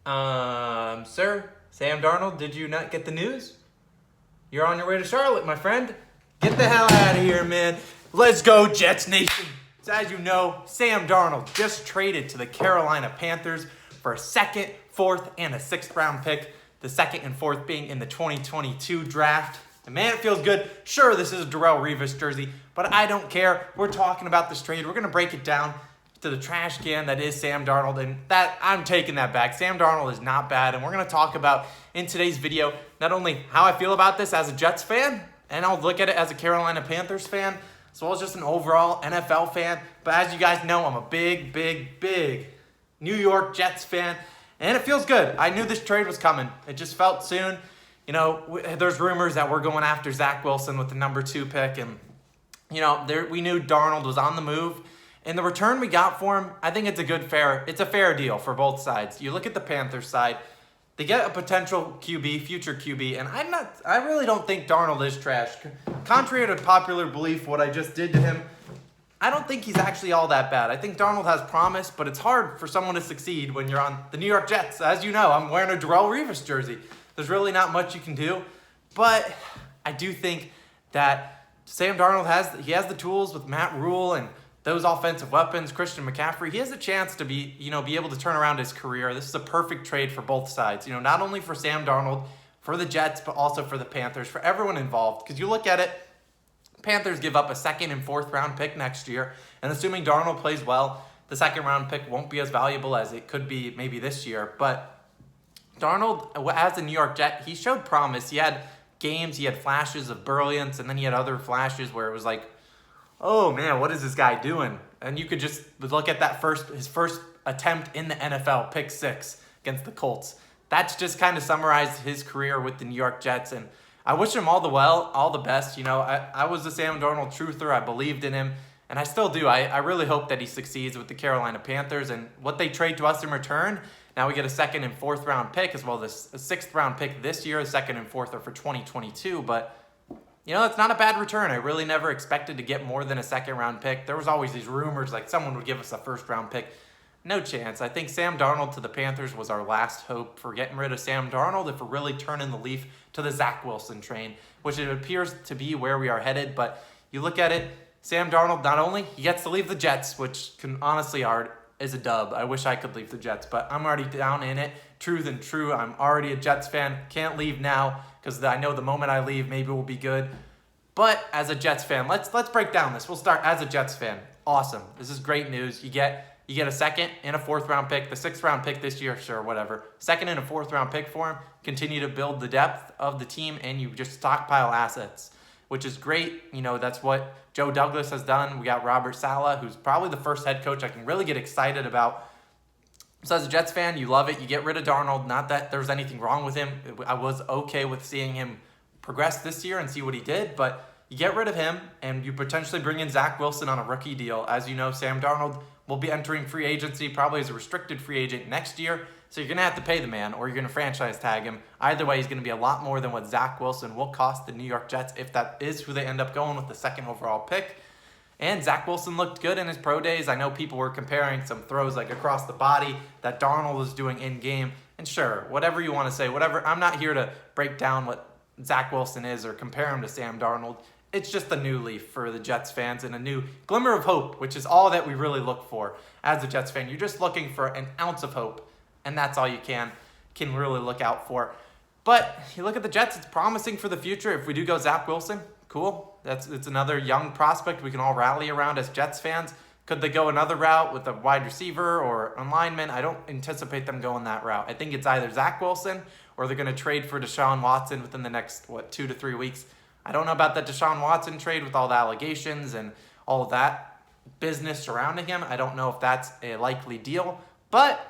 Sir, Sam Darnold, did you not get the news? You're on your way to Charlotte, my friend. Get the hell out of here, man. Let's go, Jets Nation. So as you know, Sam Darnold just traded to the Carolina Panthers for a second, fourth, and a sixth round pick. The second and fourth being in the 2022 draft. And man, it feels good. Sure, this is a Darrelle Revis jersey, but I don't care. We're talking about this trade. We're going to break it down to the trash can that is Sam Darnold, and that I'm taking that back. Sam Darnold is not bad, and we're going to talk about in today's video not only how I feel about this as a Jets fan, and I'll look at it as a Carolina Panthers fan, as well as just an overall NFL fan. But as you guys know, I'm a big New York Jets fan, and it feels good. I knew this trade was coming. It just felt soon. You know, there's rumors that we're going after Zach Wilson with the number 2 pick, and you know, we knew Darnold was on the move. And the return we got for him, I think it's a fair deal for both sides. You look at the Panthers side, they get a potential QB, future QB, and I really don't think Darnold is trash. Contrary to popular belief, what I just did to him, I don't think he's actually all that bad. I think Darnold has promise, but it's hard for someone to succeed when you're on the New York Jets. As you know, I'm wearing a Darrelle Revis jersey. There's really not much you can do, but I do think that Sam Darnold has the tools with Matt Rule and those offensive weapons, Christian McCaffrey. He has a chance to be able to turn around his career. This is a perfect trade for both sides. You know, not only for Sam Darnold, for the Jets, but also for the Panthers, for everyone involved. Because you look at it, Panthers give up a second and fourth round pick next year, and assuming Darnold plays well, the second round pick won't be as valuable as it could be maybe this year. But Darnold, as a New York Jet, he showed promise. He had games, he had flashes of brilliance, and then he had other flashes where it was like, oh man, what is this guy doing? And you could just look at his first attempt in the NFL, pick 6 against the Colts. That's just kind of summarized his career with the New York Jets. And I wish him all the best. You know, I was a Sam Darnold truther. I believed in him, and I still do. I really hope that he succeeds with the Carolina Panthers. And what they trade to us in return, now we get a second and fourth round pick, as well as a sixth round pick this year. The second and fourth are for 2022, but you know, it's not a bad return. I really never expected to get more than a second-round pick. There was always these rumors like someone would give us a first-round pick. No chance. I think Sam Darnold to the Panthers was our last hope for getting rid of Sam Darnold if we're really turning the leaf to the Zach Wilson train, which it appears to be where we are headed. But you look at it, Sam Darnold, not only he gets to leave the Jets, which can honestly is a dub. I wish I could leave the Jets, but I'm already down in it. True than true. I'm already a Jets fan. Can't leave now, because I know the moment I leave, maybe we'll be good. But as a Jets fan, let's break down this. We'll start as a Jets fan. Awesome. This is great news. You get a second and a fourth round pick. The sixth round pick this year, sure, whatever. Second and a fourth round pick for him. Continue to build the depth of the team, and you just stockpile assets, which is great. You know, that's what Joe Douglas has done. We got Robert Saleh, who's probably the first head coach I can really get excited about. So as a Jets fan, you love it. You get rid of Darnold. Not that there's anything wrong with him. I was okay with seeing him progress this year and see what he did, but you get rid of him and you potentially bring in Zach Wilson on a rookie deal. As you know, Sam Darnold will be entering free agency probably as a restricted free agent next year, so you're going to have to pay the man or you're going to franchise tag him. Either way, he's going to be a lot more than what Zach Wilson will cost the New York Jets if that is who they end up going with the second overall pick. And Zach Wilson looked good in his pro days. I know people were comparing some throws like across the body that Darnold was doing in-game. And sure, whatever you want to say, whatever. I'm not here to break down what Zach Wilson is or compare him to Sam Darnold. It's just a new leaf for the Jets fans and a new glimmer of hope, which is all that we really look for as a Jets fan. You're just looking for an ounce of hope, and that's all you can really look out for. But you look at the Jets, it's promising for the future. If we do go Zach Wilson, cool. It's another young prospect we can all rally around as Jets fans. Could they go another route with a wide receiver or a lineman? I don't anticipate them going that route. I think it's either Zach Wilson or they're going to trade for Deshaun Watson within the next, 2 to 3 weeks. I don't know about that Deshaun Watson trade with all the allegations and all of that business surrounding him. I don't know if that's a likely deal, but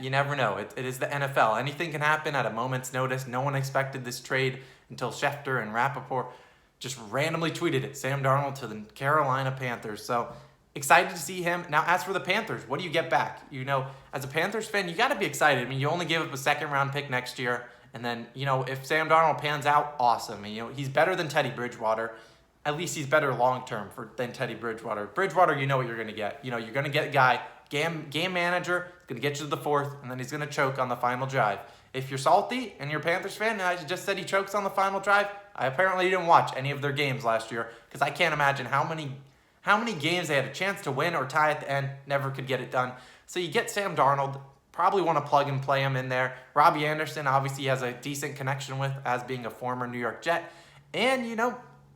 you never know. It is the NFL. Anything can happen at a moment's notice. No one expected this trade until Schefter and Rappaport just randomly tweeted it. Sam Darnold to the Carolina Panthers. So excited to see him. Now, as for the Panthers, what do you get back? You know, as a Panthers fan, you got to be excited. I mean, you only gave up a second-round pick next year. And then, if Sam Darnold pans out, awesome. And, he's better than Teddy Bridgewater. At least he's better long-term than Teddy Bridgewater. Bridgewater, you know what you're going to get. You're going to get a guy game manager. He's going to get you to the fourth, and then he's going to choke on the final drive. If you're salty and you're a Panthers fan, and I just said he chokes on the final drive, I apparently didn't watch any of their games last year because I can't imagine how many games they had a chance to win or tie at the end, never could get it done. So you get Sam Darnold, probably want to plug and play him in there. Robbie Anderson, obviously, has a decent connection with as being a former New York Jet. And,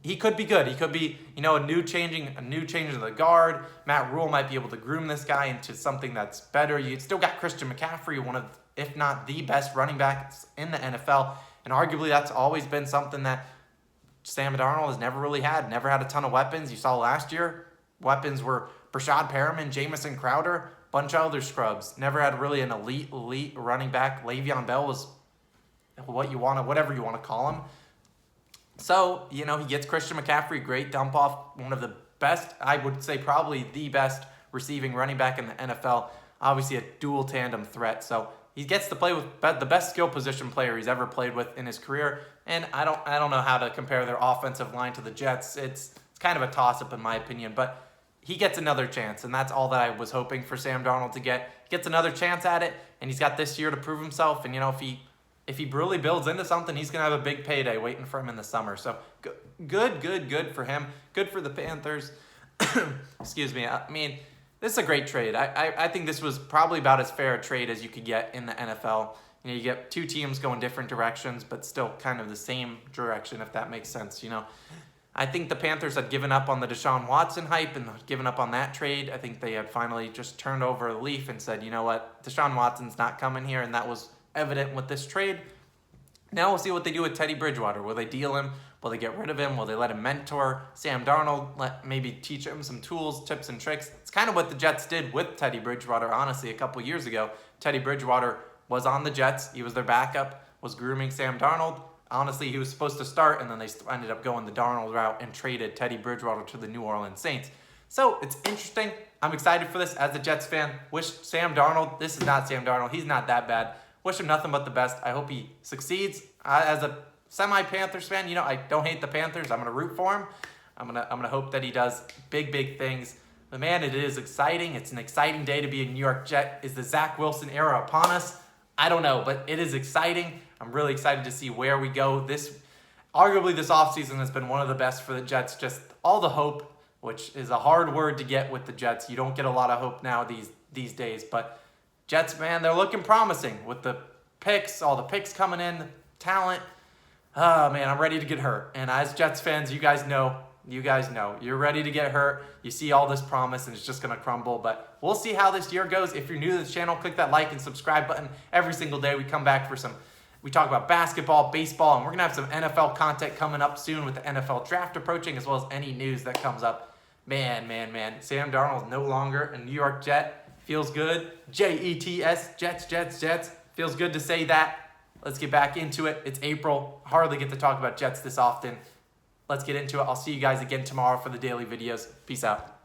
he could be good. He could be, a new change of the guard. Matt Rule might be able to groom this guy into something that's better. You still got Christian McCaffrey, one of, if not the best running backs in the NFL. And arguably that's always been something that Sam Darnold has never really had. Never had a ton of weapons. You saw last year, weapons were Brashad Perriman, Jamison Crowder, bunch of other scrubs. Never had really an elite running back. Le'Veon Bell was whatever you want to call him. So, he gets Christian McCaffrey, great dump off, one of the best, I would say probably the best receiving running back in the NFL. Obviously a dual tandem threat. So he gets to play with the best skill position player he's ever played with in his career. And I don't know how to compare their offensive line to the Jets. It's kind of a toss-up in my opinion, but he gets another chance, and that's all that I was hoping for Sam Darnold to get. He gets another chance at it, and he's got this year to prove himself. And, if he really builds into something, he's going to have a big payday waiting for him in the summer. So good for him. Good for the Panthers. Excuse me. I mean, this is a great trade. I think this was probably about as fair a trade as you could get in the NFL. You get two teams going different directions, but still kind of the same direction, if that makes sense. I think the Panthers had given up on the Deshaun Watson hype and given up on that trade. I think they had finally just turned over a leaf and said, you know what, Deshaun Watson's not coming here, and that was evident with this trade. Now we'll see what they do with Teddy Bridgewater. Will they deal him? Will they get rid of him? Will they let him mentor Sam Darnold? Maybe teach him some tools, tips, and tricks? It's kind of what the Jets did with Teddy Bridgewater, honestly, a couple years ago. Teddy Bridgewater was on the Jets. He was their backup, was grooming Sam Darnold. Honestly, he was supposed to start, and then they ended up going the Darnold route and traded Teddy Bridgewater to the New Orleans Saints. So it's interesting. I'm excited for this as a Jets fan. Wish Sam Darnold, this is not Sam Darnold. He's not that bad. Wish him nothing but the best. I hope he succeeds. As a semi-Panthers fan, I don't hate the Panthers. I'm going to root for him. I'm gonna hope that he does big things. But man, it is exciting. It's an exciting day to be a New York Jet. Is the Zach Wilson era upon us? I don't know, but it is exciting. I'm really excited to see where we go. Arguably this offseason has been one of the best for the Jets. Just all the hope, which is a hard word to get with the Jets. You don't get a lot of hope now these days, but Jets, man, they're looking promising with the picks, all the picks coming in, talent. Oh, man, I'm ready to get hurt. And as Jets fans, you guys know, you're ready to get hurt. You see all this promise, and it's just going to crumble. But we'll see how this year goes. If you're new to this channel, click that like and subscribe button. Every single day we come back for we talk about basketball, baseball, and we're going to have some NFL content coming up soon with the NFL draft approaching, as well as any news that comes up. Man. Sam Darnold no longer a New York Jet. Feels good. Jets, Jets. Feels good to say that. Let's get back into it. It's April. Hardly get to talk about Jets this often. Let's get into it. I'll see you guys again tomorrow for the daily videos. Peace out.